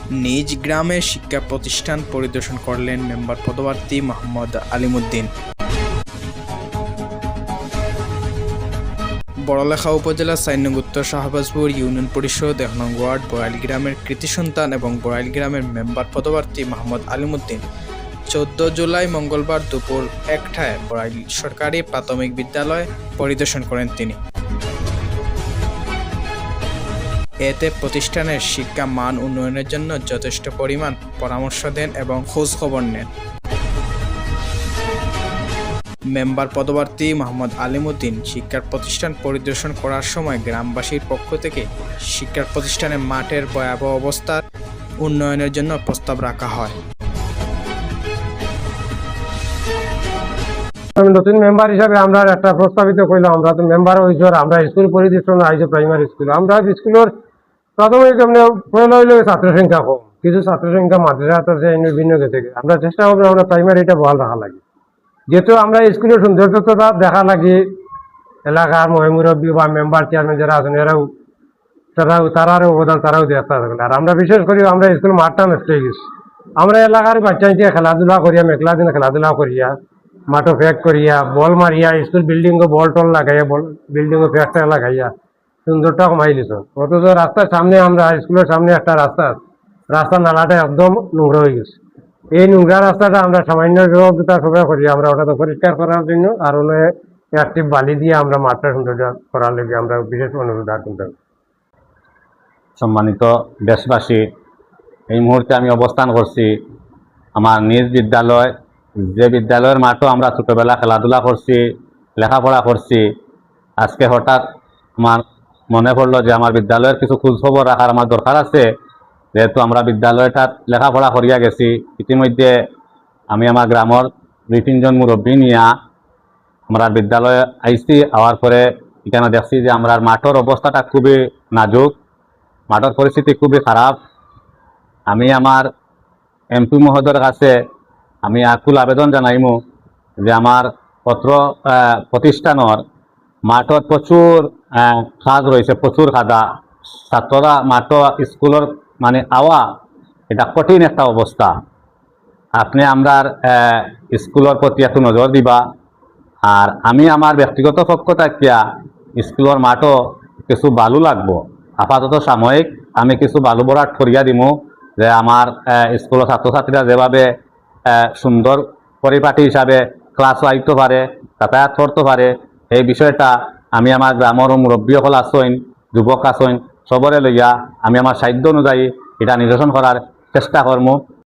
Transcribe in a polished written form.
নিজ গ্রামে শিক্ষা প্রতিষ্ঠান পরিদর্শন করলেন মেম্বার পদপ্রার্থী মোহাম্মদ আলিমুদ্দিন। বড়লেখা উপজেলা ৪ নং উত্তর শাহবাজপুর ইউনিয়ন পরিষদ ১ নং ওয়ার্ড বড়াইল গ্রামের কৃতি সন্তান এবং বড়াইল গ্রামের মেম্বার পদপ্রার্থী মোহাম্মদ আলিমুদ্দিন ১৪ জুলাই মঙ্গলবার দুপুর ১টায় বড়াইল সরকারি প্রাথমিক বিদ্যালয় পরিদর্শন করেন তিনি। এতে প্রতিষ্ঠানের শিক্ষা মান উন্নয়নের জন্য যথেষ্ট পরিমাণ পরামর্শ দেন এবং খোঁজ খবর নেন। মেম্বার পদপ্রার্থী মোহাম্মদ আলিমুদ্দিন শিক্ষা প্রতিষ্ঠান পরিদর্শন করার সময় গ্রামবাসীর পক্ষ থেকে শিক্ষা প্রতিষ্ঠানের মাঠের ভয়াবহ অবস্থার উন্নয়নের জন্য প্রস্তাব রাখা হয়। নতুন মেম্বার হিসাবে আমরা একটা প্রস্তাবিত করলাম, আমরা তো মেম্বার হয়েছি, আমরা স্কুল পরিদর্শন আইছি প্রাইমারি স্কুল। আমরা স্কুলের প্রাথমিক পয়লা হইলে ছাত্র সংখ্যা কম, কিছু ছাত্র সংখ্যা মাদ্রাসা ভিন্ন গেছে। আমরা চেষ্টা করবো আমরা প্রাইমারিটা বহাল রাখা লাগে, যেহেতু আমরা স্কুলের সৌন্দর্যতা দেখা লাগে। এলাকার মহিমুরব্বী বা মেম্বার চেয়ারম্যান যারা আছেন তারারও অবদান তারাও দেখতে থাকলে। আর আমরা বিশেষ করে আমরা স্কুল মাঠটা নষ্ট হয়ে গেছি। আমরা এলাকার বাচ্চা নিয়ে খেলাধুলা করিয়া, মেঘলা দিন খেলাধুলা করিয়া, মাঠও ফেক করিয়া, বল মারিয়া, স্কুল বিল্ডিংও বল টল লাগাইয়া, বিল্ডিংও ফেক লাগাইয়া সুন্দরটা কমাই দিত। অথচ রাস্তার সামনে আমরা স্কুলের সামনে একটা রাস্তা নালাটা একদম নোংরা হয়ে গেছে। এই নোংরা রাস্তাটা আমরা সামান্য সহযোগিতা সবাই করি, আমরা ওটা তো পরিষ্কার করার জন্য আর একটি বালি দিয়ে আমরা মাঠটা সৌন্দর্য করার লেগে আমরা বিশেষ অনুরোধ রাখতে। সম্মানিত দেশবাসী, এই মুহূর্তে আমি অবস্থান করছি আমার নিজ বিদ্যালয়, যে বিদ্যালয়ের মাঠও আমরা ছোটোবেলা খেলাধুলা করছি, লেখাপড়া করছি। আজকে হঠাৎ আমার মনে পড়লো যে আমার বিদ্যালয়ের কিছু খোঁজখবর রাখার আমার দরকার আছে, যেহেতু আমরা বিদ্যালয়টার লেখাপড়া করিয়া গেছি। ইতিমধ্যে আমি আমার গ্রামের ২-৩ জন মুরব্বী নিয়ে আমরা বিদ্যালয়ে আইসি। আওয়ার পরে এখানে দেখছি যে আমরা মাঠের অবস্থাটা খুবই নাজুক, মাঠের পরিস্থিতি খুবই খারাপ। আমি আমার এমপি মহোদয়ের কাছে আমি আকুল আবেদন জানাইমু যে আমার প্রতিষ্ঠানের মাঠত প্রচুর কাজ রয়েছে, প্রচুর কাদা। ছাত্ররা মাঠ স্কুলের মানে আওয়া এটা কঠিন একটা অবস্থা। আপনি আমরার স্কুলের প্রতি একটু নজর দিবা। আর আমি আমার ব্যক্তিগত পক্ষ থাকিয়া স্কুলের মাঠও কিছু বালু লাগবো, আপাতত সাময়িক আমি কিছু বালু ভরাট করিয়া দিমু, যে আমার স্কুলের ছাত্রছাত্রীরা যেভাবে সুন্দর পরিপাটি হিসাবে ক্লাসও আইতে পারে, যাতায়াত করতে পারে। এই বিষয়টা আমি আমার গ্রামের মুরব্বী সকল আসইন, যুবক আসইন, সবরে লইয়া আমি আমার সাধ্য অনুযায়ী এটা নিরসন করার চেষ্টা করবো।